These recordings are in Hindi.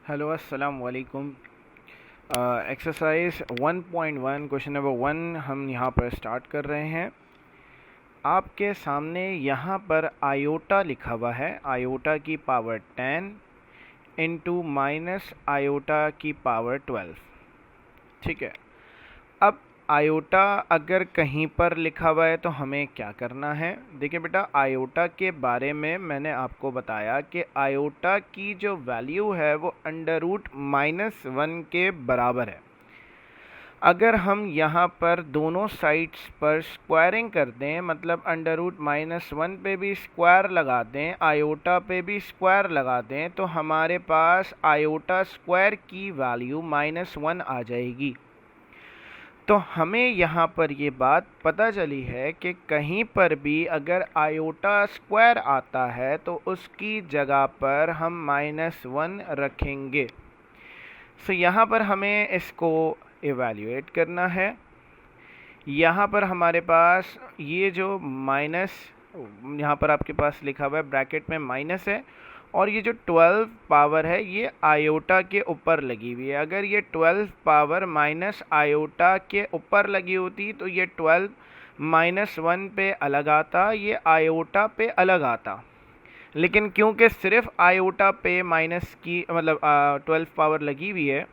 हेलो अस्सलाम वालेकुम। एक्सरसाइज 1.1 क्वेश्चन नंबर 1 हम यहाँ पर स्टार्ट कर रहे हैं। आपके सामने यहाँ पर आयोटा लिखा हुआ है, आयोटा की पावर 10 इंटू माइनस आयोटा की पावर 12। ठीक है, अब आयोटा अगर कहीं पर लिखा हुआ है तो हमें क्या करना है। देखिए बेटा, आयोटा के बारे में मैंने आपको बताया कि आयोटा की जो वैल्यू है वो √-1 के बराबर है। अगर हम यहाँ पर दोनों साइड्स पर स्क्वायरिंग कर दें, मतलब √-1 पे भी स्क्वायर लगा दें, आयोटा पे भी स्क्वायर लगा दें, तो हमारे पास आयोटा स्क्वायर की वैल्यू -1 आ जाएगी। तो हमें यहाँ पर ये बात पता चली है कि कहीं पर भी अगर आयोटा स्क्वायर आता है तो उसकी जगह पर हम -1 रखेंगे। सो यहाँ पर हमें इसको इवैल्यूएट करना है। यहाँ पर हमारे पास ये जो माइनस, यहाँ पर आपके पास लिखा हुआ है ब्रैकेट में माइनस है, और ये जो 12 पावर है ये आयोटा के ऊपर लगी हुई है। अगर ये 12 पावर माइनस आयोटा के ऊपर लगी होती तो ये 12 -1 पे अलग आता, ये आयोटा पे अलग आता। लेकिन क्योंकि सिर्फ आयोटा पे माइनस की मतलब 12 पावर लगी हुई है,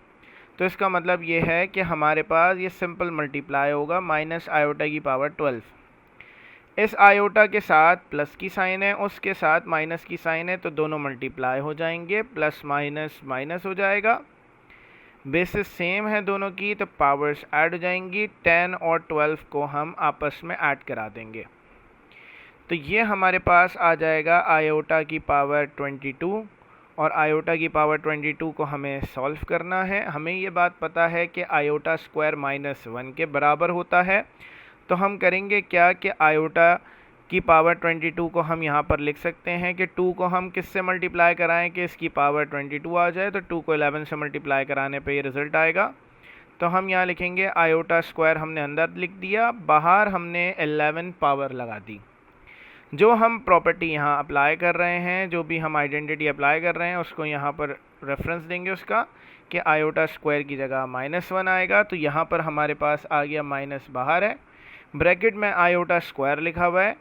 तो इसका मतलब ये है कि हमारे पास ये सिंपल मल्टीप्लाई होगा माइनस आयोटा की पावर 12। इस आयोटा के साथ प्लस की साइन है, उसके साथ माइनस की साइन है, तो दोनों मल्टीप्लाई हो जाएंगे, प्लस माइनस माइनस हो जाएगा। बेसिस सेम है दोनों की, तो पावर्स ऐड हो जाएंगी। 10 और 12 को हम आपस में ऐड करा देंगे, तो ये हमारे पास आ जाएगा आयोटा की पावर 22। और आयोटा की पावर 22 को हमें सॉल्व करना है। हमें ये बात पता है कि आयोटा स्क्वायर -1 के बराबर होता है। तो हम करेंगे क्या कि आयोटा की पावर 22 को हम यहाँ पर लिख सकते हैं कि 2 को हम किससे मल्टीप्लाई कराएं कि इसकी पावर 22 आ जाए, तो 2 को 11 से मल्टीप्लाई कराने पे ये रिज़ल्ट आएगा। तो हम यहाँ लिखेंगे आयोटा स्क्वायर हमने अंदर लिख दिया, बाहर हमने 11 पावर लगा दी। जो हम प्रॉपर्टी यहाँ अप्लाई कर रहे हैं, जो भी हम आइडेंटिटी अप्लाई कर रहे हैं, उसको यहाँ पर रेफरेंस देंगे उसका कि आयोटा स्क्वायर की जगह -1 आएगा। तो यहाँ पर हमारे पास आ गया माइनस, बाहर है, ब्रैकेट में आयोटा स्क्वायर लिखा हुआ है,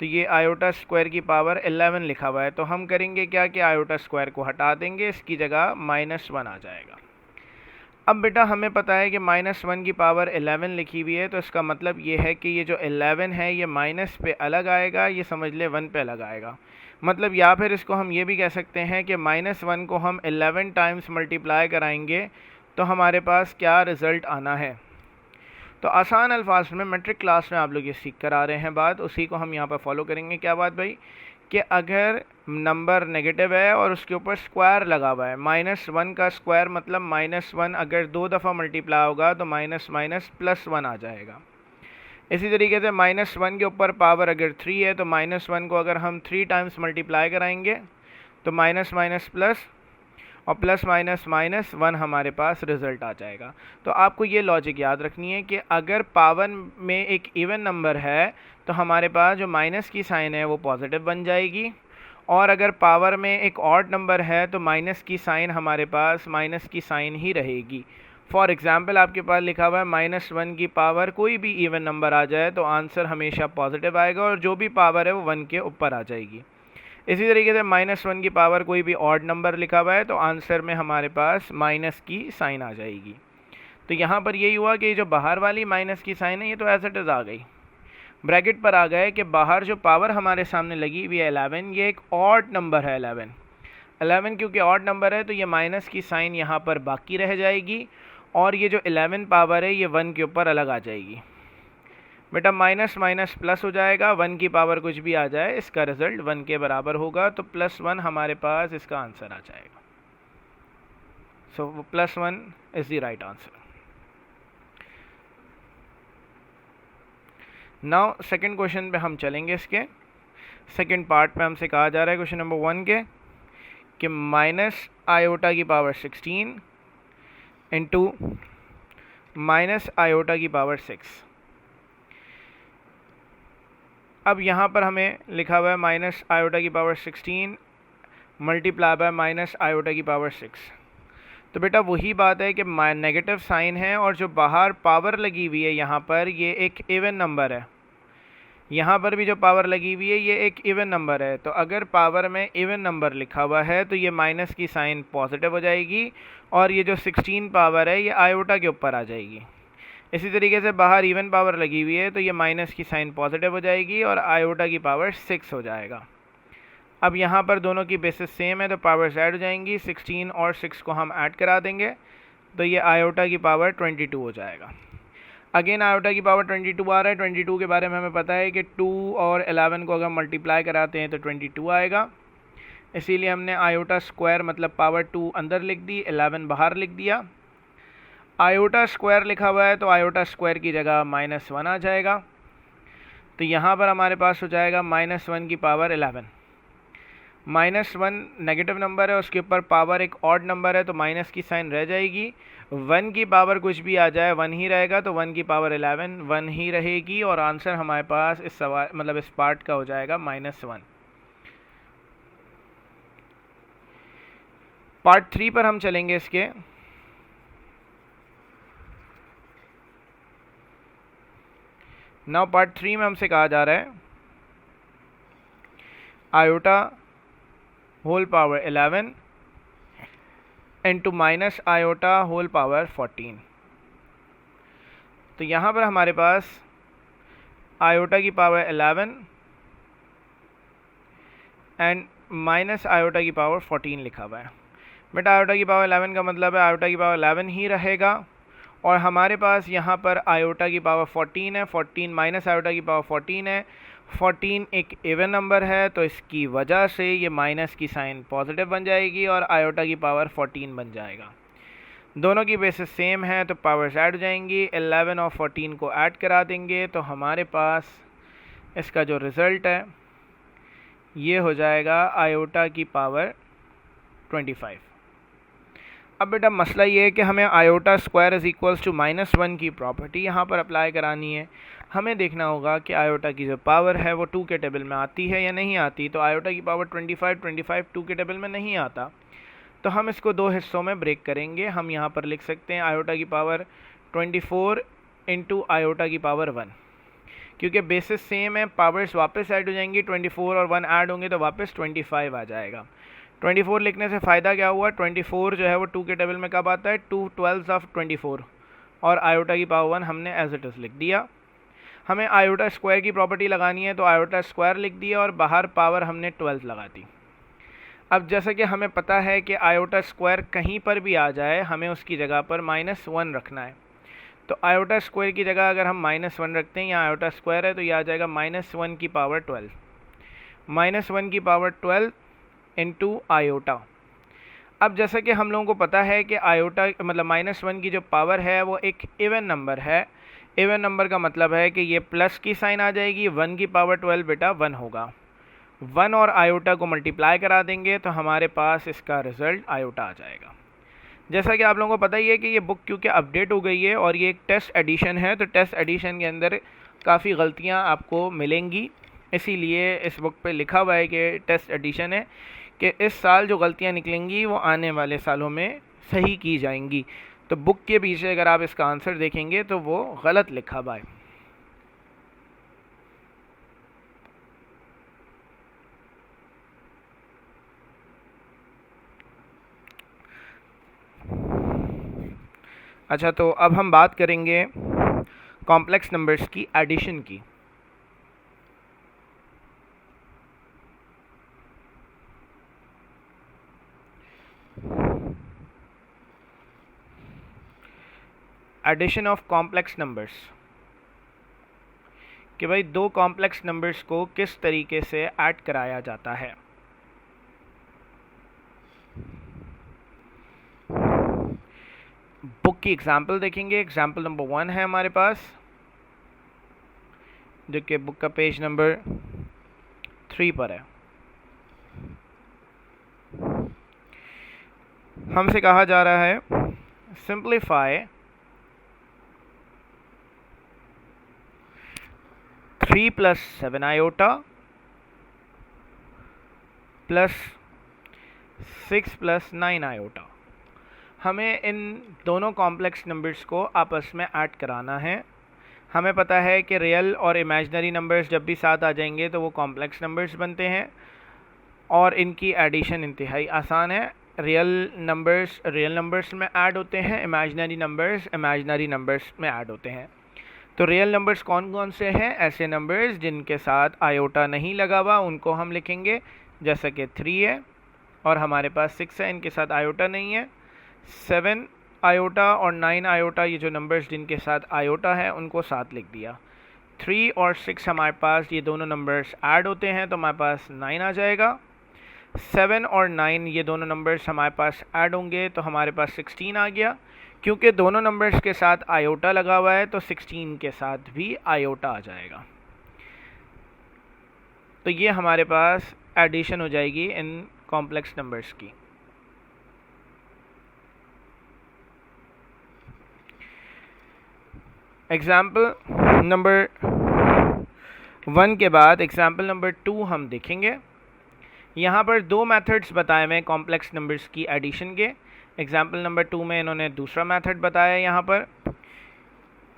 तो ये आयोटा स्क्वायर की पावर 11 लिखा हुआ है। तो हम करेंगे क्या कि आयोटा स्क्वायर को हटा देंगे, इसकी जगह -1 आ जाएगा। अब बेटा हमें पता है कि -1 की पावर 11 लिखी हुई है, तो इसका मतलब ये है कि ये जो 11 है ये माइनस पे अलग आएगा, ये समझ ले 1 पे अलग आएगा। मतलब या फिर इसको हम ये भी कह सकते हैं कि -1 को हम 11 टाइम्स मल्टीप्लाई कराएंगे तो हमारे पास क्या रिज़ल्ट आना है। तो आसान अल्फाज में मेट्रिक क्लास में आप लोग ये सीख कर आ रहे हैं बात, उसी को हम यहाँ पर फॉलो करेंगे। क्या बात भाई, कि अगर नंबर नेगेटिव है और उसके ऊपर स्क्वायर लगा हुआ है, -1 का स्क्वायर मतलब -1 अगर 2 दफ़ा मल्टीप्लाई होगा तो माइनस माइनस +1 आ जाएगा। इसी तरीके से -1 के ऊपर पावर अगर 3 है तो -1 को अगर हम 3 टाइम्स मल्टीप्लाई कराएंगे तो माइनस माइनस प्लस, और प्लस माइनस माइनस 1 हमारे पास रिज़ल्ट आ जाएगा। तो आपको ये लॉजिक याद रखनी है कि अगर पावर में एक इवन नंबर है तो हमारे पास जो माइनस की साइन है वो पॉजिटिव बन जाएगी, और अगर पावर में एक ऑड नंबर है तो माइनस की साइन हमारे पास माइनस की साइन ही रहेगी। फॉर एग्ज़ाम्पल आपके पास लिखा हुआ है -1 की पावर कोई भी इवन नंबर आ जाए तो आंसर हमेशा पॉजिटिव आएगा, और जो भी पावर है वो 1 के ऊपर आ जाएगी। इसी तरीके से -1 की पावर कोई भी ऑड नंबर लिखा हुआ है तो आंसर में हमारे पास माइनस की साइन आ जाएगी। तो यहाँ पर यही हुआ कि जो बाहर वाली माइनस की साइन है ये तो एज इट इज़ आ गई, ब्रैकेट पर आ गए कि बाहर जो पावर हमारे सामने लगी हुई है 11, ये एक ऑड नंबर है। 11 क्योंकि ऑड नंबर है तो ये माइनस की साइन यहाँ पर बाकी रह जाएगी, और ये जो 11 पावर है ये 1 के ऊपर अलग आ जाएगी। बेटा माइनस माइनस प्लस हो जाएगा, 1 की पावर कुछ भी आ जाए इसका रिजल्ट 1 के बराबर होगा, तो +1 हमारे पास इसका आंसर आ जाएगा। सो +1 is the right answer. Now second question पे हम चलेंगे। इसके सेकंड पार्ट पे हमसे कहा जा रहा है क्वेश्चन नंबर 1 के कि माइनस आयोटा की पावर 16 इंटू माइनस आयोटा की पावर 6। अब यहाँ पर हमें लिखा हुआ है माइनस आयोटा की power 16 multiply by minus iota की पावर 6। तो बेटा वही बात है कि नेगेटिव साइन है और जो बाहर पावर लगी हुई है यहाँ पर ये एक इवन नंबर है, यहाँ पर भी जो पावर लगी हुई है ये एक इवन नंबर है। तो अगर पावर में इवन नंबर लिखा हुआ है तो ये माइनस की साइन पॉजिटिव हो जाएगी और ये जो 16 पावर है ये आयोटा के ऊपर आ जाएगी। इसी तरीके से बाहर इवन पावर लगी हुई है तो ये माइनस की साइन पॉजिटिव हो जाएगी और आयोटा की पावर 6 हो जाएगा। अब यहाँ पर दोनों की बेसिस सेम है तो पावर्स ऐड हो जाएंगी, 16 और 6 को हम ऐड करा देंगे तो ये आयोटा की पावर 22 हो जाएगा। अगेन आयोटा की पावर 22 आ रहा है। 22 के बारे में हमें पता है कि 2 और 11 को अगर मल्टीप्लाई कराते हैं तो 22 आएगा, इसीलिए हमने आयोटा स्क्वायर मतलब पावर 2 अंदर लिख दी, 11 बाहर लिख दिया। आयोटा स्क्वायर लिखा हुआ है तो आयोटा स्क्वायर की जगह -1 आ जाएगा। तो यहाँ पर हमारे पास हो जाएगा -1 की पावर 11। -1 नेगेटिव नंबर है, उसके ऊपर पावर एक ऑड नंबर है तो माइनस की साइन रह जाएगी। 1 की पावर कुछ भी आ जाए 1 ही रहेगा, तो 1 की पावर 11 1 ही रहेगी और आंसर हमारे पास इस सवाल मतलब इस पार्ट का हो जाएगा -1। पार्ट 3 पर हम चलेंगे इसके। नाउ पार्ट 3 में हमसे कहा जा रहा है iota whole power 11 into minus iota whole power 14। तो यहाँ पर हमारे पास आयोटा की पावर 11 एंड माइनस आयोटा की पावर 14 लिखा हुआ है। बेटा आयोटा की पावर 11 का मतलब है आयोटा की पावर 11 ही रहेगा और हमारे पास यहाँ पर आयोटा की पावर 14 है, 14 माइनस आयोटा की पावर 14 है। 14 एक इवन नंबर है तो इसकी वजह से ये माइनस की साइन पॉजिटिव बन जाएगी और आयोटा की पावर 14 बन जाएगा। दोनों की बेसिस सेम है तो पावर्स ऐड हो जाएंगी, 11 और 14 को ऐड करा देंगे तो हमारे पास इसका जो रिज़ल्ट है ये हो जाएगा आयोटा की पावर 25। अब बेटा मसला ये है कि हमें iota square is equals to -1 की प्रॉपर्टी यहाँ पर अप्लाई करानी है। हमें देखना होगा कि आयोटा की जो पावर है वो 2 के टेबल में आती है या नहीं आती। तो आयोटा की पावर 25 2 के टेबल में नहीं आता, तो हम इसको दो हिस्सों में ब्रेक करेंगे। हम यहाँ पर लिख सकते हैं आयोटा की पावर 24 इंटू आयोटा की पावर 1, क्योंकि बेसिस सेम है पावर्स वापस ऐड हो जाएंगी, 24 और 1 ऐड होंगे तो वापस 25 आ जाएगा। 24 लिखने से फ़ायदा क्या हुआ, 24 जो है वो 2 के टेबल में कब आता है, 2 12 ऑफ 24 और आयोटा की पावर 1 हमने एज इट इज़ लिख दिया। हमें आयोटा स्क्वायर की प्रॉपर्टी लगानी है तो आयोटा स्क्वायर लिख दिया और बाहर पावर हमने 12 लगा दी। अब जैसे कि हमें पता है कि आयोटा स्क्वायर कहीं पर भी आ जाए हमें उसकी जगह पर -1 रखना है। तो आयोटा स्क्वायर की जगह अगर हम -1 रखते हैं, यहाँ आयोटा स्क्वायर है तो यह आ जाएगा -1 की पावर 12, -1 की पावर 12 इंटू आयोटा। अब जैसा कि हम लोगों को पता है कि आयोटा मतलब -1 की जो पावर है वो एक इवन नंबर है। इवन नंबर का मतलब है कि ये प्लस की साइन आ जाएगी, 1 की पावर 12 बेटा 1 होगा। 1 और आयोटा को मल्टीप्लाई करा देंगे तो हमारे पास इसका रिज़ल्ट आयोटा आ जाएगा। जैसा कि आप लोगों को पता ही है कि ये बुक क्योंकि अपडेट हो गई है और ये एक टेस्ट एडिशन है, तो टेस्ट एडिशन के अंदर काफ़ी गलतियाँ आपको मिलेंगी, इसीलिए इस बुक पे लिखा हुआ है कि टेस्ट एडिशन है, कि इस साल जो गलतियाँ निकलेंगी वो आने वाले सालों में सही की जाएंगी। तो बुक के पीछे अगर आप इसका आंसर देखेंगे तो वो गलत लिखा हुआ है। अच्छा, तो अब हम बात करेंगे कॉम्प्लेक्स नंबर्स की एडिशन की। एडिशन ऑफ कॉम्प्लेक्स नंबर्स, कि भाई दो कॉम्प्लेक्स नंबर्स को किस तरीके से ऐड कराया जाता है। बुक की एग्जाम्पल देखेंगे। एग्जाम्पल नंबर 1 है हमारे पास, जो कि बुक का पेज नंबर 3 पर है। हमसे कहा जा रहा है simplify 3 + 7 iota plus 6 plus 9 iota. हमें इन दोनों कॉम्प्लेक्स नंबर्स को आपस में ऐड कराना है। हमें पता है कि रियल और इमेजिनरी नंबर्स जब भी साथ आ जाएंगे तो वो कॉम्प्लेक्स नंबर्स बनते हैं और इनकी एडिशन इंतहाई आसान है। रियल नंबर्स में ऐड होते हैं, इमेजिनरी नंबर्स में ऐड होते हैं। तो रियल नंबर्स कौन कौन से हैं? ऐसे नंबर्स जिनके साथ आयोटा नहीं लगा हुआ उनको हम लिखेंगे, जैसा कि 3 है और हमारे पास 6 है, इनके साथ आयोटा नहीं है। 7 आयोटा और 9 आयोटा, ये जो नंबर्स जिनके साथ आयोटा है उनको साथ लिख दिया। 3 और 6 हमारे पास ये दोनों नंबर्स ऐड होते हैं तो हमारे पास 9 आ जाएगा। 7 और 9 ये दोनों नंबर्स हमारे पास ऐड होंगे तो हमारे पास 16 आ गया। क्योंकि दोनों नंबर्स के साथ आयोटा लगा हुआ है तो 16 के साथ भी आयोटा आ जाएगा। तो ये हमारे पास एडिशन हो जाएगी इन कॉम्प्लेक्स नंबर्स की। एग्जाम्पल नंबर 1 के बाद एग्जाम्पल नंबर 2 हम देखेंगे। यहाँ पर दो मेथड्स बताए हुए हैं कॉम्प्लेक्स नंबर्स की एडिशन के। एग्जाम्पल नंबर 2 में इन्होंने दूसरा मेथड बताया है। यहाँ पर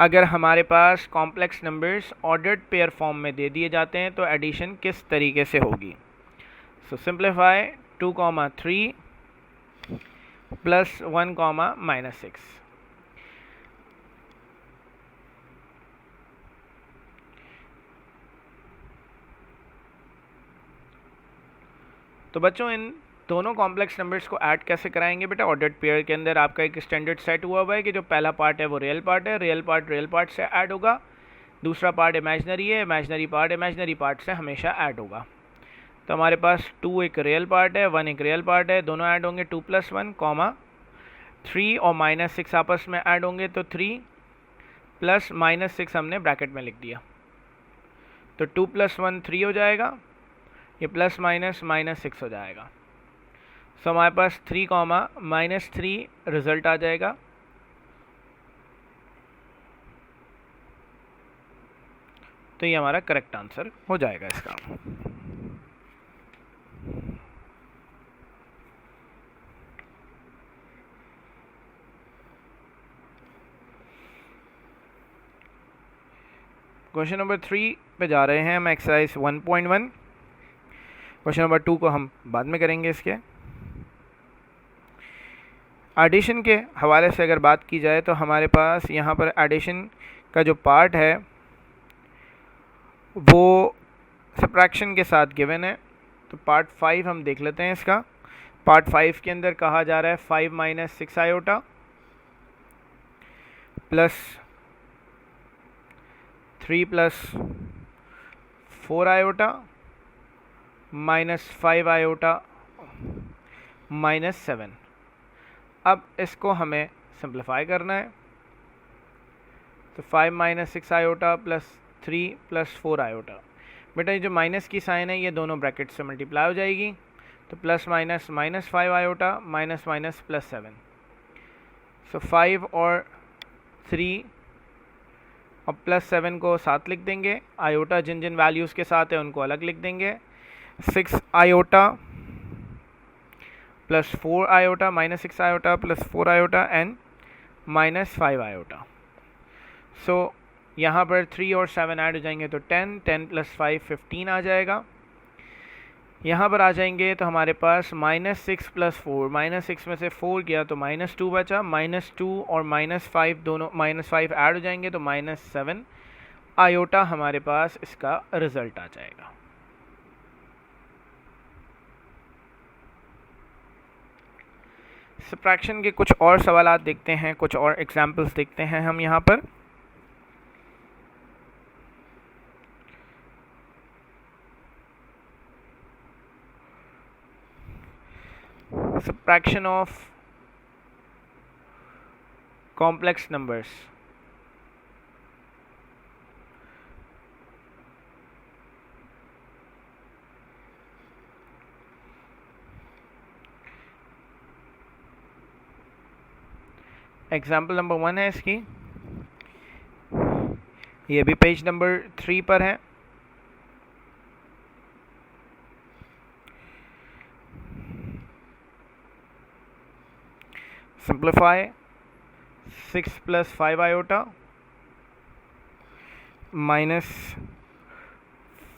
अगर हमारे पास complex numbers ordered pair form में दे दिए जाते हैं तो एडिशन किस तरीके से होगी। सो सिंप्लीफाई 2, 3 प्लस 1, -6। तो बच्चों इन दोनों कॉम्प्लेक्स नंबर्स को ऐड कैसे कराएंगे बेटा? ऑर्डर्ड पेयर के अंदर आपका एक स्टैंडर्ड सेट हुआ हुआ है कि जो पहला पार्ट है वो रियल पार्ट है, रियल पार्ट से ऐड होगा। दूसरा पार्ट इमेजिनरी है, इमेजिनरी पार्ट से हमेशा ऐड होगा। तो हमारे पास 2 एक रियल पार्ट है, 1 एक रियल पार्ट है, दोनों ऐड होंगे 2 + 1, 3 और -6 आपस में ऐड होंगे तो 3 प्लस -6 हमने ब्रैकेट में लिख दिया। तो 2 + 1 3 हो जाएगा, ये प्लस -6 हो जाएगा। सो हमारे पास 3, -3 रिजल्ट आ जाएगा। तो ये हमारा करेक्ट आंसर हो जाएगा इसका। क्वेश्चन नंबर 3 पे जा रहे हैं हम, एक्सरसाइज 1.1। क्वेश्चन नंबर 2 को हम बाद में करेंगे। इसके एडिशन के हवाले से अगर बात की जाए तो हमारे पास यहाँ पर एडिशन का जो पार्ट है वो सब्ट्रैक्शन के साथ गिवन है। तो पार्ट 5 हम देख लेते हैं इसका। पार्ट 5 के अंदर कहा जा रहा है 5 - 6 आयोटा प्लस 3 + 4 आयोटा -5 आयोटा -7। अब इसको हमें सिंप्लीफाई करना है। तो 5 - 6 आयोटा प्लस 3 + 4 आयोटा। बेटा ये जो माइनस की साइन है ये दोनों ब्रैकेट से मल्टीप्लाई हो जाएगी। तो प्लस माइनस -5 आयोटा माइनस +7। सो 5 और 3 और +7 को साथ लिख देंगे। आयोटा जिन जिन वैल्यूज़ के साथ है उनको अलग लिख देंगे। 6 iota plus 4 iota -6 iota plus 4 iota and -5 iota. So यहाँ पर 3 और 7 ऐड हो जाएंगे तो 10 + 5 15 आ जाएगा। यहाँ पर आ जाएंगे तो हमारे पास -6 + 4, -6 में से 4 गया तो -2 बचा। -2 और -5 दोनों -5 ऐड हो जाएंगे तो -7 आयोटा हमारे पास इसका रिजल्ट आ जाएगा। सब्ट्रैक्शन के कुछ और सवाल देखते हैं, कुछ और एग्जाम्पल्स देखते हैं हम यहाँ पर। subtraction of complex numbers। Example number 1 है इसकी, ये भी पेज नंबर 3 पर है। Simplify 6 + 5 iota minus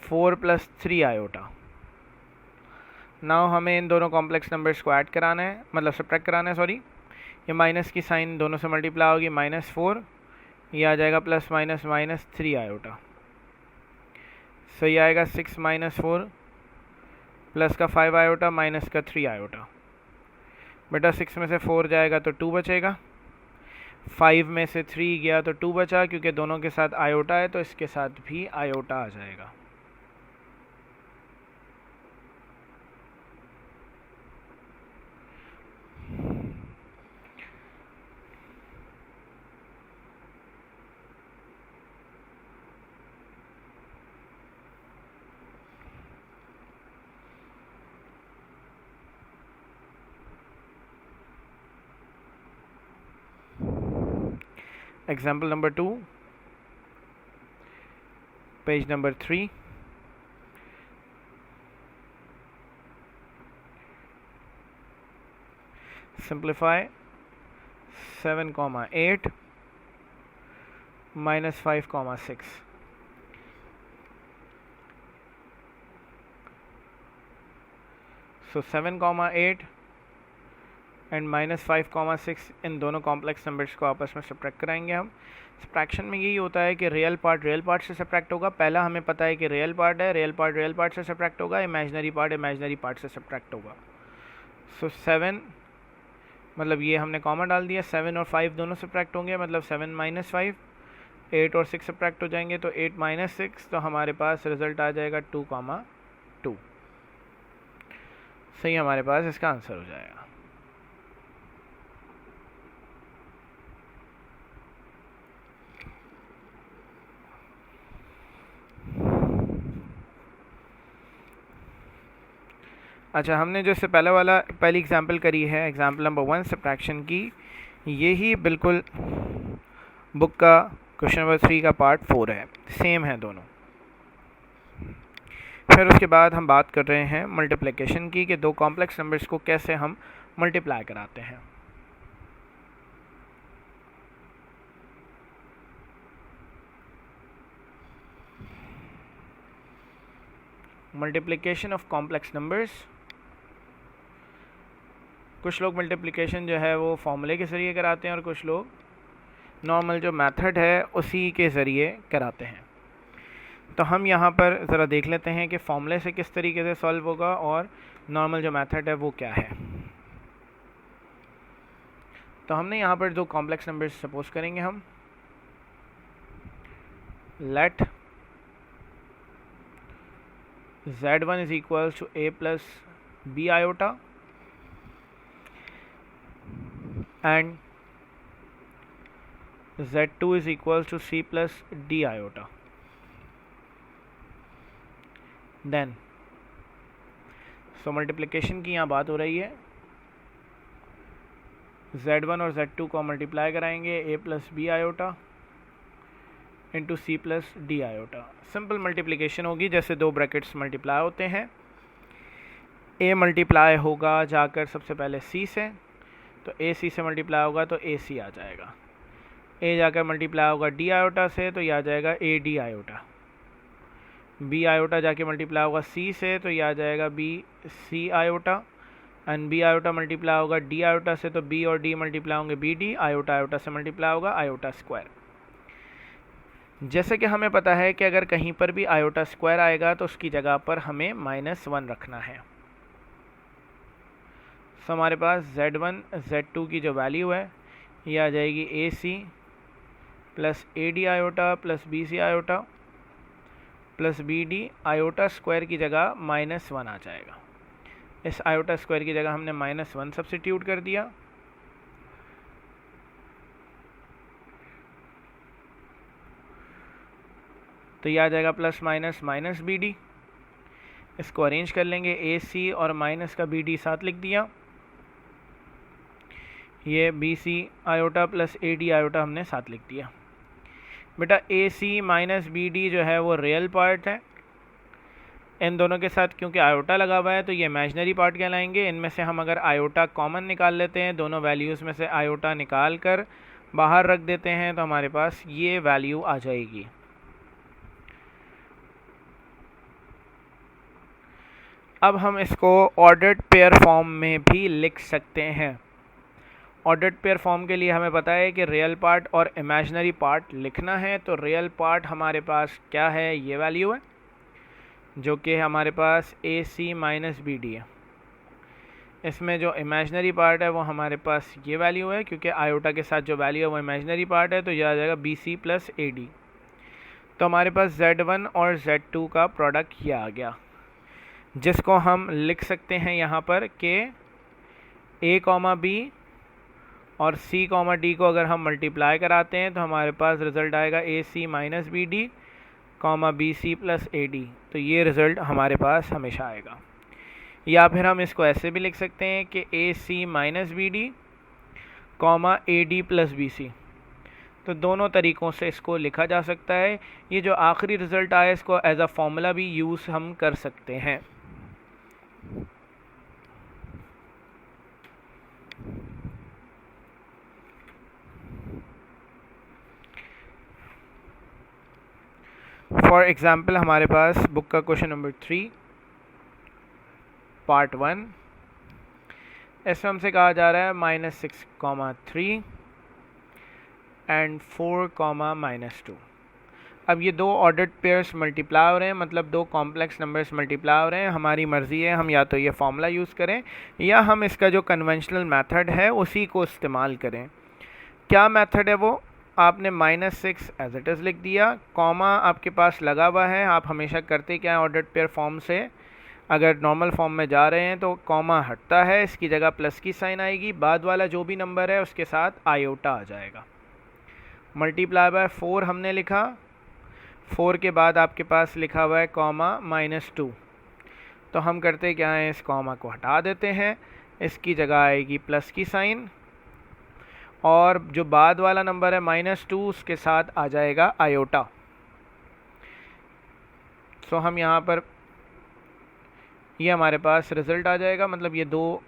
4 + 3 iota. Now हमें इन दोनों कॉम्प्लेक्स नंबर्स को ऐड कराना है, मतलब सब्ट्रैक्ट कराना है, सॉरी। ये माइनस की साइन दोनों से मल्टीप्लाई होगी, -4, ये आ जाएगा +-3 आयोटा। सो ये आएगा 6 - 4 प्लस का 5 आयोटा माइनस का 3 आयोटा। बेटा 6 में से 4 जाएगा तो 2 बचेगा, 5 में से 3 गया तो 2 बचा, क्योंकि दोनों के साथ आयोटा है तो इसके साथ भी आयोटा आ जाएगा। Example number 2, page number 3. Simplify 7,8 minus 5,6. So 7,8 and -5,6 इन दोनों कॉम्प्लेक्स नंबर्स को आपस में सब्ट्रैक्ट कराएंगे हम। सब्ट्रैक्शन में यही होता है कि रियल पार्ट से सब्ट्रैक्ट होगा। पहला हमें पता है कि रियल पार्ट है, रियल पार्ट से सब्ट्रैक्ट होगा, इमेजिनरी पार्ट से सब्ट्रैक्ट होगा। सो 7 मतलब ये हमने कॉमन डाल दिया, 7 और 5 दोनों सब्ट्रैक्ट होंगे, मतलब 7 - 5, 8 और 6 सब्ट्रैक्ट हो जाएंगे, तो 8 - 6, तो हमारे पास रिजल्ट आ जाएगा 2,2। सही, हमारे पास इसका आंसर हो जाएगा। अच्छा, हमने जो इससे पहली एग्जांपल करी है, एग्जांपल नंबर 1 सब्ट्रैक्शन की, यही बिल्कुल बुक का क्वेश्चन नंबर 3 का पार्ट 4 है, सेम है दोनों। फिर उसके बाद हम बात कर रहे हैं मल्टीप्लिकेशन की, कि दो कॉम्प्लेक्स नंबर्स को कैसे हम मल्टीप्लाई कराते हैं। Multiplication of complex numbers. कुछ लोग मल्टीप्लिकेशन जो है वो फॉर्मूले के ज़रिए कराते हैं और कुछ लोग नॉर्मल जो मेथड है उसी के ज़रिए कराते हैं। तो हम यहाँ पर ज़रा देख लेते हैं कि फॉर्मूले से किस तरीके से सॉल्व होगा और नॉर्मल जो मेथड है वो क्या है। तो हमने यहाँ पर दो कॉम्प्लेक्स नंबर्स सपोज करेंगे हम। Let z1 is equal to a plus b iota and z2 is equals to c plus d iota. Then so multiplication की यहाँ बात हो रही है, z1 और z2 को मल्टीप्लाई कराएंगे a plus B iota into C plus D iota. Simple multiplication होगी, जैसे दो ब्रैकेट्स मल्टीप्लाई होते हैं। a मल्टीप्लाई होगा जाकर सबसे पहले c से, तो ए सी से मल्टीप्लाई होगा तो ए सी आ जाएगा। ए जाकर मल्टीप्लाई होगा डी आयोटा से, तो यह आ जाएगा A D iota. B iota जाके मल्टीप्लाई होगा सी से, तो यह आ जाएगा B C iota. And B iota multiply होगा डी आयोटा से, तो बी और डी मल्टीप्लाई होंगे बी डी। आयोटा आयोटा से मल्टीप्लाई होगा आयोटा स्क्वायर। जैसे कि हमें पता है कि अगर कहीं पर भी आयोटा स्क्वायर आएगा तो उसकी जगह पर हमें -1 रखना है। तो हमारे पास z1 z2 की जो वैल्यू है ये आ जाएगी A C plus A D iota plus B C iota plus B D. Iota square की जगह -1 आ जाएगा। इस आयोटा स्क्वायर की जगह हमने -1 सब्स्टिट्यूट कर दिया। तो ये आ जाएगा plus minus minus B D. इसको अरेंज कर लेंगे, ए सी और माइनस का बी डी साथ लिख दिया। ये B C iota plus A D iota हमने साथ लिख दिया। बेटा A C minus B D जो है वो रियल पार्ट है, इन दोनों के साथ क्योंकि आयोटा लगा हुआ है तो ये इमेजिनरी पार्ट कहलाएंगे। इनमें से हम अगर आयोटा कॉमन निकाल लेते हैं, दोनों वैल्यूज़ में से आयोटा निकाल कर बाहर रख देते हैं, तो हमारे पास ये वैल्यू आ जाएगी। अब हम इसको ऑर्डर्ड पेयर फॉर्म में भी लिख सकते हैं। ऑर्डर्ड पेयर फॉर्म के लिए हमें पता है कि रियल पार्ट और इमेजिनरी पार्ट लिखना है। तो रियल पार्ट हमारे पास क्या है, ये वैल्यू है जो कि हमारे पास AC माइनस BD है। इसमें जो इमेजिनरी पार्ट है वो हमारे पास ये वैल्यू है, क्योंकि आयोटा के साथ जो वैल्यू है वो इमेजिनरी पार्ट है, तो यह आ जाएगा BC प्लस AD। तो हमारे पास Z1 और Z2 का प्रोडक्ट ये आ गया, जिसको हम लिख सकते हैं यहाँ पर कि A, B और C, D को अगर हम मल्टीप्लाई कराते हैं तो हमारे पास रिज़ल्ट आएगा AC minus BD, BC plus AD। तो ये रिज़ल्ट हमारे पास हमेशा आएगा। या फिर हम इसको ऐसे भी लिख सकते हैं कि AC minus BD, AD plus BC। तो दोनों तरीक़ों से इसको लिखा जा सकता है। ये जो आखिरी रिज़ल्ट आया इसको एज अ फॉर्मूला भी यूज़ हम कर सकते हैं। फॉर एग्ज़ाम्पल हमारे पास बुक का क्वेश्चन नंबर 3 पार्ट 1, इसमें हमसे कहा जा रहा है -6, 3 एंड 4, -2। अब ये दो ऑर्डर्ड पेयर्स मल्टीप्लाई हो रहे हैं, मतलब दो कॉम्प्लेक्स नंबर्स मल्टीप्लाई हो रहे हैं। हमारी मर्ज़ी है, हम या तो ये फॉर्मूला यूज़ करें या हम इसका जो कन्वेंशनल मेथड है उसी को इस्तेमाल करें। क्या मेथड है वो, आपने -6 एज इट इज़ लिख दिया, कॉमा आपके पास लगा हुआ है। आप हमेशा करते क्या है ऑर्डर्ड पेयर फॉर्म से, अगर नॉर्मल फॉर्म में जा रहे हैं तो कॉमा हटता है, इसकी जगह प्लस की साइन आएगी, बाद वाला जो भी नंबर है उसके साथ आयोटा आ जाएगा। मल्टीप्लाई बाय 4 हमने लिखा, 4 के बाद आपके पास लिखा हुआ है -2। तो हम करते क्या है, इस कॉमा को हटा देते हैं, इसकी जगह आएगी प्लस की साइन, और जो बाद वाला नंबर है -2 उसके साथ आ जाएगा आयोटा। सो हम यहाँ पर ये हमारे पास रिज़ल्ट आ जाएगा, मतलब ये दो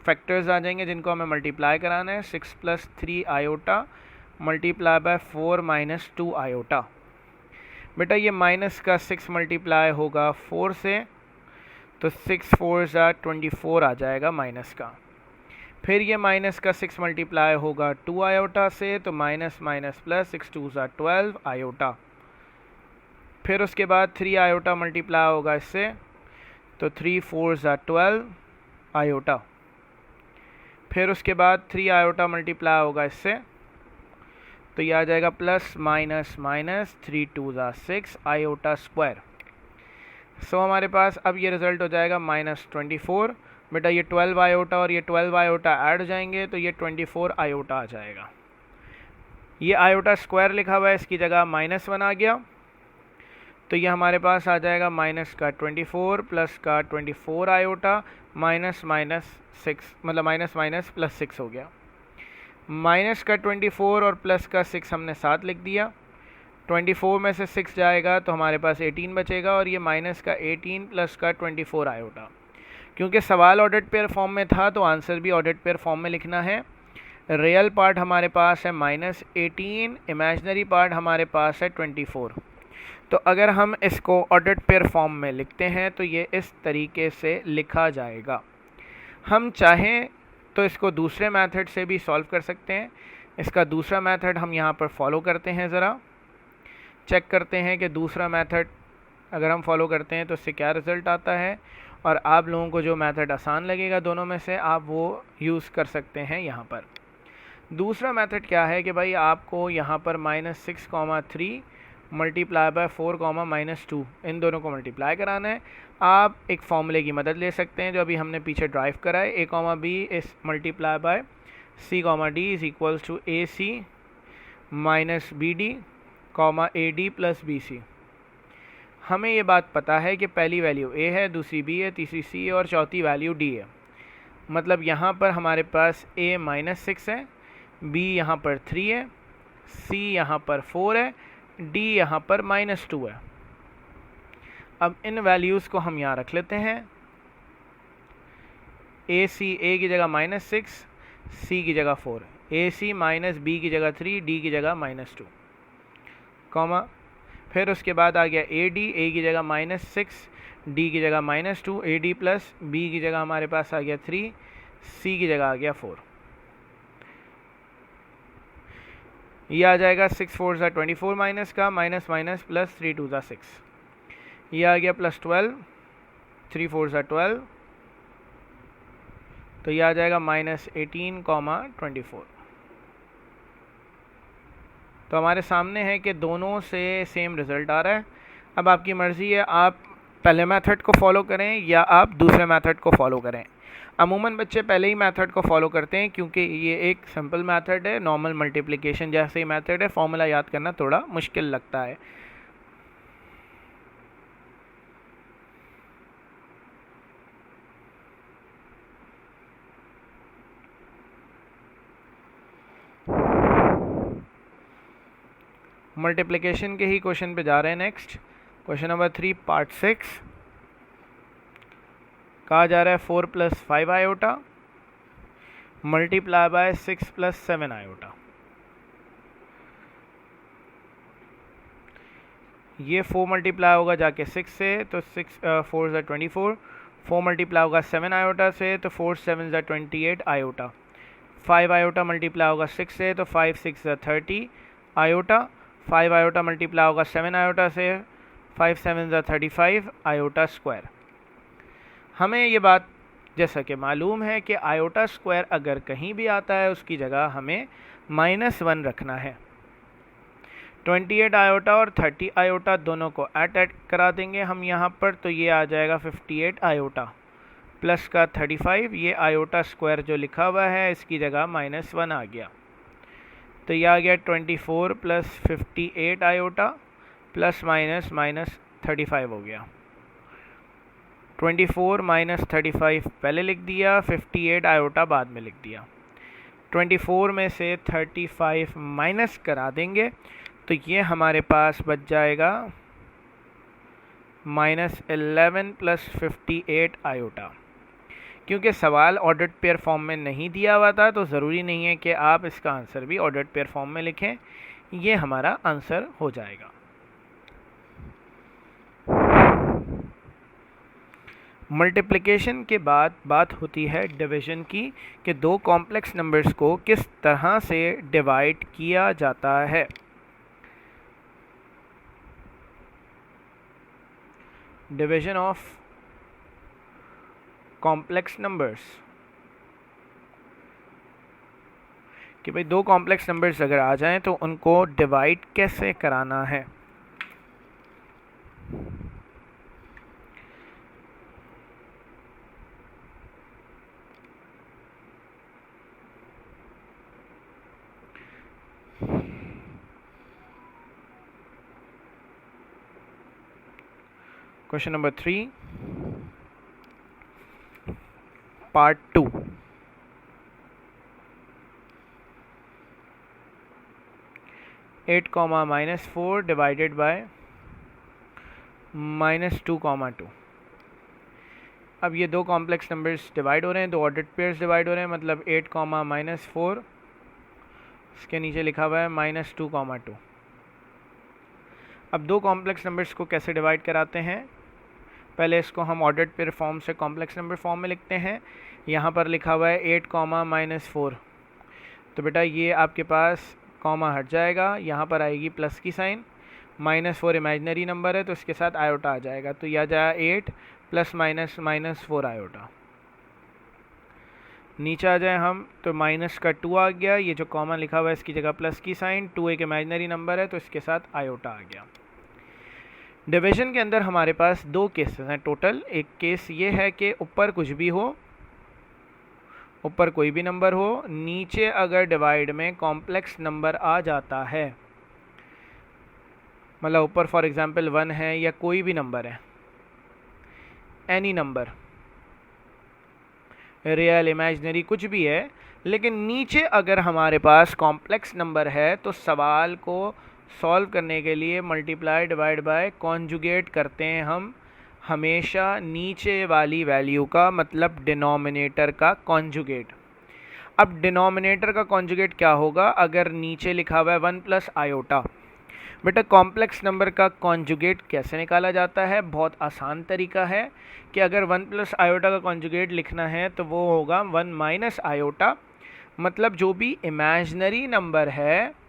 फैक्टर्स आ जाएंगे जिनको हमें मल्टीप्लाई कराना है। 6 + 3 आयोटा मल्टीप्लाई बाय 4 - 2 आयोटा। बेटा ये माइनस का 6 मल्टीप्लाई होगा 4 से, तो 6 4 24 आ जाएगा माइनस का। फिर ये माइनस का 6 मल्टीप्लाई होगा 2 आयोटा से, तो माइनस माइनस प्लस 6 2 12 आयोटा। फिर उसके बाद 3 आयोटा मल्टीप्लाई होगा इससे, तो 3 4 12 आयोटा। फिर उसके बाद 3 आयोटा मल्टीप्लाई होगा इससे, तो ये आ जाएगा plus minus minus 3 2 6 iota square. So हमारे पास अब ये रिज़ल्ट हो जाएगा -24। बेटा ये 12 आयोटा और ये 12 आयोटा ऐड हो जाएंगे, तो ये 24 आयोटा आ जाएगा। ये आयोटा स्क्वायर लिखा हुआ है, इसकी जगह -1 आ गया, तो ये हमारे पास आ जाएगा माइनस का 24 प्लस का 24 आयोटा माइनस माइनस 6, मतलब माइनस माइनस प्लस 6 हो गया। माइनस का 24 और प्लस का 6 हमने साथ लिख दिया। 24 में से 6 जाएगा तो हमारे पास 18 बचेगा, और ये माइनस का 18 प्लस का 24 आयोटा। क्योंकि सवाल ऑर्डर्ड पेयर फॉर्म में था तो आंसर भी ऑर्डर्ड पेयर फॉर्म में लिखना है। रियल पार्ट हमारे पास है -18, इमेजिनरी पार्ट हमारे पास है 24। तो अगर हम इसको ऑर्डर्ड पेयर फॉर्म में लिखते हैं तो ये इस तरीके से लिखा जाएगा। हम चाहें तो इसको दूसरे मेथड से भी सॉल्व कर सकते हैं। इसका दूसरा मेथड हम यहाँ पर फॉलो करते हैं, ज़रा चेक करते हैं कि दूसरा मेथड अगर हम फॉलो करते हैं तो इससे क्या रिज़ल्ट आता है, और आप लोगों को जो मेथड आसान लगेगा दोनों में से आप वो यूज़ कर सकते हैं। यहाँ पर दूसरा मेथड क्या है कि भाई आपको यहाँ पर -6, 3 मल्टीप्लाई बाय 4, -2 इन दोनों को मल्टीप्लाई कराना है। आप एक फॉर्मूले की मदद ले सकते हैं जो अभी हमने पीछे ड्राइव करा है। A, B is multiply by C, D is equals to AC minus BD, AD plus BC। हमें ये बात पता है कि पहली वैल्यू A है, दूसरी B है, तीसरी C है और चौथी वैल्यू D है। मतलब यहाँ पर हमारे पास A -6 है, B यहाँ पर 3 है, C यहाँ पर 4 है, D यहाँ पर -2 है। अब इन वैल्यूज़ को हम यहाँ रख लेते हैं। ए की जगह -6, सी की जगह 4, AC माइनस बी की जगह 3, डी की जगह -2, कॉमा, फिर उसके बाद आ गया AD, ए की जगह -6, डी की जगह -2, AD प्लस बी की जगह हमारे पास आ गया 3, सी की जगह आ गया 4। ये आ जाएगा 6 4 ज़ा 24 माइनस का, माइनस माइनस प्लस 3 2 ज़ा 6, ये आ गया प्लस 12, 3 4 ज़ा 12, तो ये आ जाएगा -18, 24। तो हमारे सामने है कि दोनों से सेम रिज़ल्ट आ रहा है। अब आपकी मर्ज़ी है, आप पहले मेथड को फॉलो करें या आप दूसरे मेथड को फॉलो करें। अमूमन बच्चे पहले ही मेथड को फॉलो करते हैं क्योंकि ये एक सिंपल मेथड है, नॉर्मल मल्टीप्लिकेशन जैसे ही मेथड है, फॉर्मूला याद करना थोड़ा मुश्किल लगता है। मल्टीप्लिकेशन के ही क्वेश्चन पे जा रहे हैं। नेक्स्ट क्वेश्चन नंबर 3 पार्ट 6, कहा जा रहा है 4 + 5 आयोटा मल्टीप्लाई बाय 6 + 7 आयोटा। ये 4 मल्टीप्लाई होगा जाके 6 से, तो 6 4 ज़ा 24, 4 मल्टीप्लाई होगा 7 आयोटा से, तो 4 7 ज़ा 28 आयोटा, 5 आयोटा मल्टीप्लाई होगा 6 से, तो 5 6 ज़ा 30 आयोटा, 5 आयोटा मल्टीप्लाई होगा 7 आयोटा से, 5 7 ज़ा 35 आयोटा स्क्वायर। हमें ये बात जैसा कि मालूम है कि आयोटा स्क्वायर अगर कहीं भी आता है उसकी जगह हमें -1 रखना है। 28 आयोटा और 30 आयोटा दोनों को ऐड करा देंगे हम यहाँ पर, तो ये आ जाएगा 58 आयोटा प्लस का 35, ये आयोटा स्क्वायर जो लिखा हुआ है इसकी जगह -1 आ गया, तो ये आ गया 24 + 58 आयोटा प्लस माइनस माइनस 35 हो गया। 24 - 35 पहले लिख दिया, 58 आयोटा बाद में लिख दिया। 24 में से 35 माइनस करा देंगे तो ये हमारे पास बच जाएगा -11 + 58 आयोटा। क्योंकि सवाल ऑर्डर्ड पेयर फॉर्म में नहीं दिया हुआ था तो ज़रूरी नहीं है कि आप इसका आंसर भी ऑर्डर्ड पेयर फॉर्म में लिखें, ये हमारा आंसर हो जाएगा। मल्टीप्लिकेशन के बाद बात होती है डिवीज़न की, कि दो कॉम्प्लेक्स नंबर्स को किस तरह से डिवाइड किया जाता है। डिवीज़न ऑफ कॉम्प्लेक्स नंबर्स, कि भाई दो कॉम्प्लेक्स नंबर्स अगर आ जाएं तो उनको डिवाइड कैसे कराना है। Question number 3 part 2, (8, - 4) divided by -2, 2। अब ये दो कॉम्प्लेक्स नंबर्स डिवाइड हो रहे हैं, दो ऑर्डर्ड पेयर्स डिवाइड हो रहे हैं, मतलब 8, -4, इसके नीचे लिखा हुआ है -2, 2। अब दो कॉम्प्लेक्स नंबर्स को कैसे डिवाइड कराते हैं, पहले इसको हम ऑर्डर्ड पेयर फॉर्म से कॉम्प्लेक्स नंबर फॉर्म में लिखते हैं। यहाँ पर लिखा हुआ है 8, -4, तो बेटा ये आपके पास कॉमा हट जाएगा, यहाँ पर आएगी प्लस की साइन, -4 इमेजिनरी नंबर है तो इसके साथ आयोटा आ जाएगा, तो यह आ जाएगा 8 + -4 आयोटा। नीचे आ जाए हम तो -2 आ गया, ये जो कॉमा लिखा हुआ है इसकी जगह प्लस की साइन, 2 एक इमेजिनरी नंबर है तो इसके साथ आयोटा आ गया। डिवीज़न के अंदर हमारे पास दो केसेस हैं टोटल। एक केस ये है कि ऊपर कुछ भी हो, ऊपर कोई भी नंबर हो, नीचे अगर डिवाइड में कॉम्प्लेक्स नंबर आ जाता है, मतलब ऊपर फॉर एग्जांपल 1 है या कोई भी नंबर है, एनी नंबर, रियल इमेजिनरी कुछ भी है, लेकिन नीचे अगर हमारे पास कॉम्प्लेक्स नंबर है तो सवाल को सॉल्व करने के लिए मल्टीप्लाई डिवाइड बाय कॉन्जुगेट करते हैं हम हमेशा नीचे वाली वैल्यू का मतलब डिनोमिनेटर का कॉन्जुगेट। अब डिनोमिनेटर का कॉन्जुगेट क्या होगा? अगर नीचे लिखा हुआ है 1 प्लस आयोटा, बेटा कॉम्प्लेक्स नंबर का कॉन्जुगेट कैसे निकाला जाता है? बहुत आसान तरीका है कि अगर 1 प्लस आयोटा का कॉन्जुगेट लिखना है तो वो होगा 1 माइनस आयोटा, मतलब जो भी इमेजिनरी नंबर है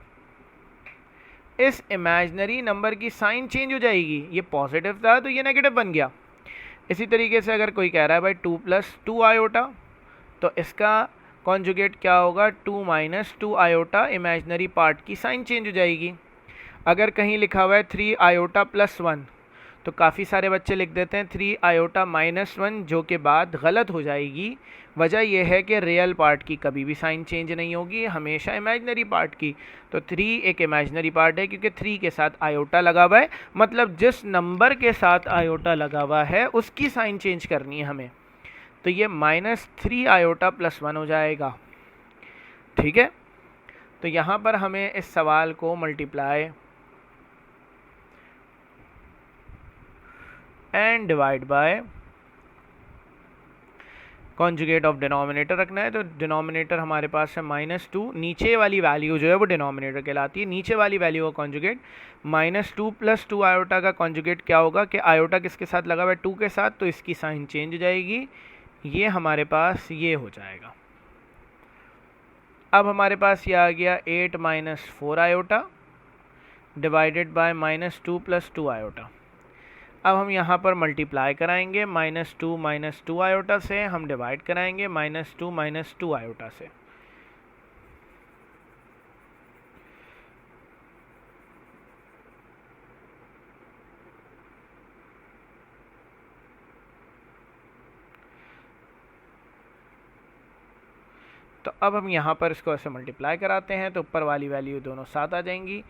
इस इमेजिनरी नंबर की साइन चेंज हो जाएगी। ये पॉजिटिव था तो ये नेगेटिव बन गया। इसी तरीके से अगर कोई कह रहा है भाई 2 प्लस 2 आयोटा, तो इसका कॉन्जुगेट क्या होगा? 2 माइनस 2 आयोटा, इमेजिनरी पार्ट की साइन चेंज हो जाएगी। अगर कहीं लिखा हुआ है 3 आयोटा प्लस 1, तो काफ़ी सारे बच्चे लिख देते हैं 3 आयोटा माइनस 1, जो कि बात गलत हो जाएगी। वजह यह है कि रियल पार्ट की कभी भी साइन चेंज नहीं होगी, हमेशा इमेजिनरी पार्ट की। तो 3 एक इमेजिनरी पार्ट है क्योंकि 3 के साथ आयोटा लगा हुआ है, मतलब जिस नंबर के साथ आयोटा लगा हुआ है उसकी साइन चेंज करनी है हमें। तो ये -3 आयोटा प्लस 1 हो जाएगा। ठीक है, तो यहाँ पर हमें इस सवाल को multiply and divide by conjugate of denominator रखना है। तो डिनोमिनेटर हमारे पास है -2, नीचे वाली वैल्यू जो है वो डिनोमिनेटर कहलाती है। नीचे वाली वैल्यू का कॉन्जुगेट -2 प्लस 2 आयोटा का कॉन्जुगेट क्या होगा कि आयोटा किसके साथ लगा हुआ है? 2 के साथ, तो इसकी साइन चेंज हो जाएगी। ये हमारे पास ये हो जाएगा। अब हमारे पास ये आ गया 8 minus 4 iota divided by -2 plus 2 iota. अब हम यहाँ पर मल्टीप्लाई कराएंगे, -2 माइनस 2 आयोटा से हम डिवाइड कराएंगे -2 माइनस 2 आयोटा से। तो अब हम यहाँ पर इसको ऐसे मल्टीप्लाई कराते हैं तो ऊपर वाली वैल्यू दोनों साथ आ जाएंगी।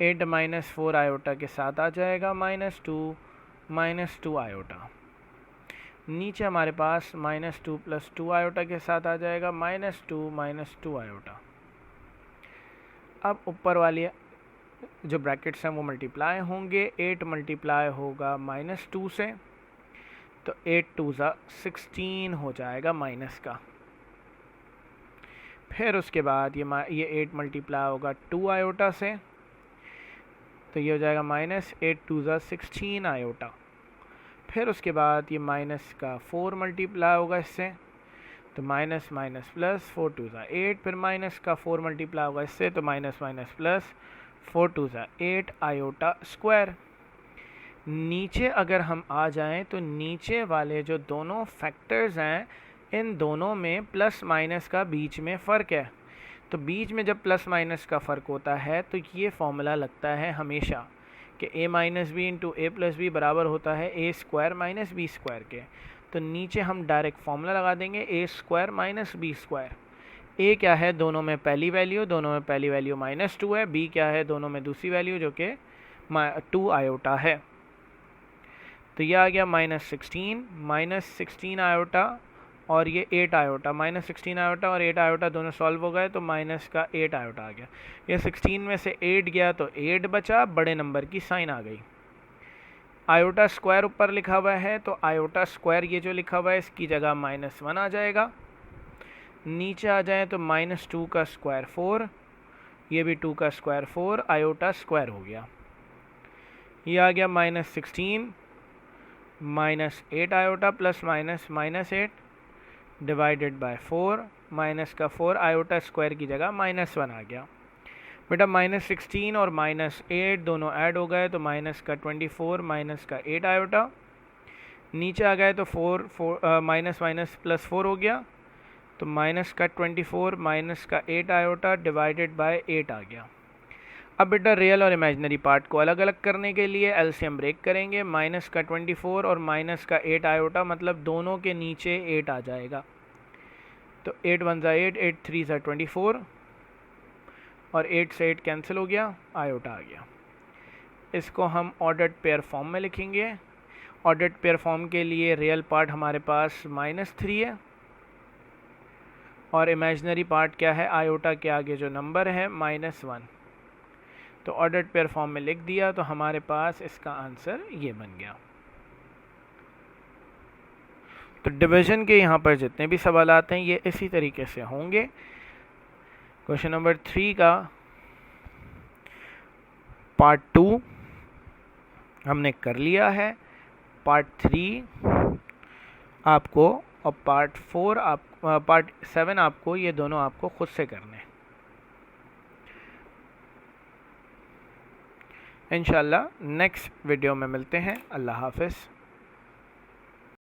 8 माइनस 4 आयोटा के साथ आ जाएगा -2 माइनस 2 आयोटा। नीचे हमारे पास -2 प्लस 2 आयोटा के साथ आ जाएगा -2 माइनस 2 आयोटा। अब ऊपर वाली जो ब्रैकेट्स हैं वो मल्टीप्लाई होंगे। 8 मल्टीप्लाई होगा -2 से, तो 8 2 ज़ा 16 हो जाएगा माइनस का। फिर उसके बाद ये 8 मल्टीप्लाई होगा 2 आयोटा से, तो ये हो जाएगा -8 2 ज़ा 16 आयोटा। फिर उसके बाद ये माइनस का 4 मल्टीप्लाई होगा इससे, तो माइनस माइनस प्लस 4 2 ज़ा 8। फिर माइनस का 4 मल्टीप्लाई होगा इससे, तो माइनस माइनस प्लस 4 2 ज़ा 8 आयोटा स्क्वायर। नीचे अगर हम आ जाएं तो नीचे वाले जो दोनों फैक्टर्स हैं इन दोनों में प्लस माइनस का बीच में फ़र्क है। तो बीच में जब प्लस माइनस का फ़र्क होता है तो ये फॉर्मूला लगता है हमेशा कि a minus B into A plus B बराबर होता है a square minus B square के। तो नीचे हम डायरेक्ट फॉर्मूला लगा देंगे a square minus B square. a क्या है? दोनों में पहली वैल्यू, दोनों में पहली वैल्यू -2 है। b क्या है? दोनों में दूसरी वैल्यू जो कि 2 आयोटा है। तो ये आ गया -16 आयोटा और ये 8 आयोटा। -16 आयोटा और 8 आयोटा दोनों सॉल्व हो गए तो माइनस का 8 आयोटा आ गया। ये 16 में से 8 गया तो 8 बचा, बड़े नंबर की साइन आ गई। आयोटा स्क्वायर ऊपर लिखा हुआ है तो आयोटा स्क्वायर ये जो लिखा हुआ है इसकी जगह -1 आ जाएगा। नीचे आ जाए तो -2 का स्क्वायर 4, ये भी 2 का स्क्वायर 4, आयोटा स्क्वायर हो गया। ये आ गया -16 -8 iota plus -8 divided by 4, minus का 4 आयोटा स्क्वायर की जगह -1 आ गया। बेटा -16 और -8 दोनों ऐड हो गए तो माइनस का 24 माइनस का 8 आयोटा। नीचे आ गए तो 4 माइनस माइनस प्लस 4 हो गया, तो माइनस का 24 माइनस का 8 आयोटा डिवाइडेड बाय 8 आ गया। अब बेटा रियल और इमेजिनरी पार्ट को अलग अलग करने के लिए एलसीएम ब्रेक करेंगे। माइनस का 24 और माइनस का 8 आयोटा, मतलब दोनों के नीचे 8 आ जाएगा। तो 8 1 ज़ा 8, 8 3 ज़ा 24 और 8 से 8 कैंसिल हो गया, आयोटा आ गया। इसको हम ऑर्डर्ड पेयर फॉर्म में लिखेंगे। ऑर्डर्ड पेयर फॉर्म के लिए रियल पार्ट हमारे पास -3 है और इमेजिनरी पार्ट क्या है? आयोटा के आगे जो नंबर है -1। तो ऑर्डर्ड पेयर फॉर्म में लिख दिया तो हमारे पास इसका आंसर ये बन गया। तो डिवीज़न के यहाँ पर जितने भी सवाल आते हैं ये इसी तरीके से होंगे। क्वेश्चन नंबर 3 का पार्ट 2 हमने कर लिया है, पार्ट 3 आपको और पार्ट 7 आपको, ये दोनों आपको खुद से करने हैं। इंशाल्लाह नेक्स्ट वीडियो में मिलते हैं। अल्लाह हाफ़िज़।